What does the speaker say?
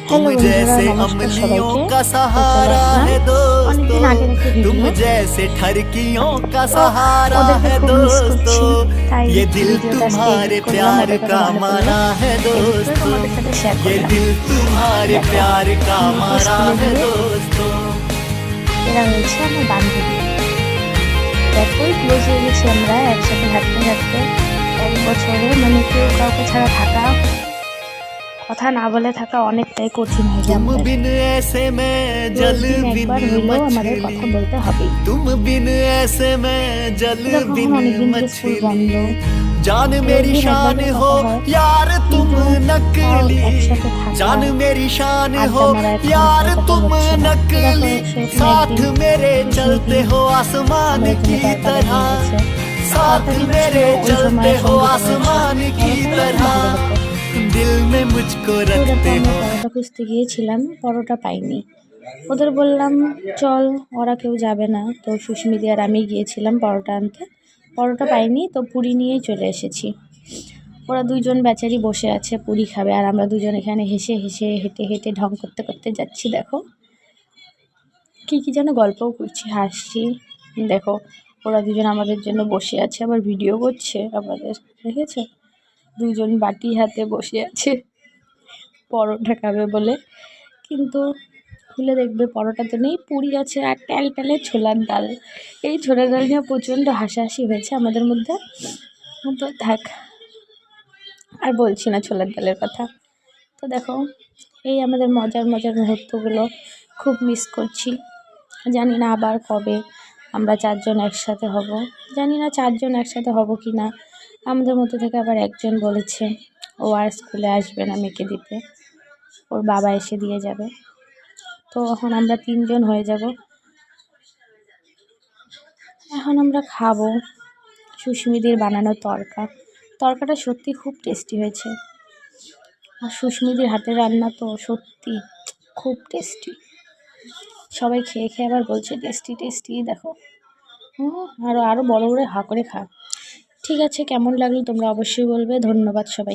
Hello বন্ধুরা, নমস্কার সবাইকে। তো চলে আসলাম অনেকদিন আগের একটা ভিডিও। তো ওদেরকে খুব মিস করছি, তাই ভিডিওটা আজকে এডিট করলাম ওদের কথা মনে পড়লো, এডিট করে তোমাদের সাথে শেয়ার করলাম। দেখো, আমাকে স্কুলে দিয়ে এরা হয়েছে আমার বান্ধবী। এতই ক্লোজ হয়ে গেছি আমরা একসাথে থাকতে থাকতে, 1 বছরে মানে কেউ কাউকে ছাড়া থাকা, কথা না বলে থাকা অনেকটাই কঠিন হয়ে যায় আমাদের। দিন একবার হইলেও আমাদের কথা বলতে হবেই। দেখো এখন অনেকদিন থেকে স্কুল বন্ধ, जान রোজ मेरी দিন একবার शान করে हो কথা হয়, यार तुम কিন্তু তাও नकली, একসাথে থাকা, जान मेरी शान আড্ডা हो মারা এখন यार অতটা तुम হচ্ছে না। তো দেখো नकली, সেখানে साथ একদিন मेरे সুস্মিতি चलते हो आसमान আমাদের জন্য की তরকাটা तरह, নিয়ে গেছে। साथ তরকাটি ছিল मेरे ওই चलते সময় हो সঙ্গীতা বলেছে आसमान की পরোটা হলে तरह, ভালো হতো। दिल में मुझको তো দেখো रखते আমরা हो। পরোটা খুঁজতে গিয়েছিলাম, পরোটা পাইনি। ওদের বললাম চল, ওরা কেউ যাবে না, তো সুস্মিতা আর আমি গিয়েছিলাম পরোটা আনতে। পরোটা পাইনি, তো পুরি নিয়েই চলে এসেছি। ওরা দুইজন বেচারি বসে আছে, পুরি খাবে, আর আমরা দুজন এখানে হেসে হেসে হেঁটে হেঁটে ঢং করতে করতে যাচ্ছি। দেখো কী কী যেন গল্পও করছি, হাসছি। দেখো ওরা দুজন আমাদের জন্য বসে আছে, আবার ভিডিও করছে আমাদের, দেখেছো? দুজন বাটি হাতে বসে আছে পরোটা খাবে বলে, কিন্তু খুলে দেখবে পরোটা তো নেই, পুরি আছে আর ট্যাল ট্যালে ছোলার ডাল। এই ছোলার ডাল নিয়ে প্রচণ্ড হাসাহাসি হয়েছে আমাদের মধ্যে। তো থাক, আর বলছি না ছোলার ডালের কথা। তো দেখো এই আমাদের মজার মজার মুহূর্তগুলো খুব মিস করছি। জানি না আবার কবে আমরা 4জন একসাথে হব, জানি না 4জন একসাথে হব কি না। আমাদের মধ্যে থেকে আবার একজন বলেছে ও আর স্কুলে আসবে না মেয়েকে দিতে, ওর বাবা এসে দিয়ে যাবে। তো এখন আমরা 3জন হয়ে যাব। এখন আমরা খাবো সুস্মিদির বানানো তরকাটা সত্যি খুব টেস্টি হয়েছে, আর সুস্মিদির হাতের রান্না তো সত্যি খুব টেস্টি। সবাই খেয়ে খেয়ে আবার বলছে টেস্টি টেস্টি। দেখো আরও আরও বড় করে হা করে খা। ঠিক আছে, কেমন লাগলো তোমরা অবশ্যই বলবে। ধন্যবাদ সবাই।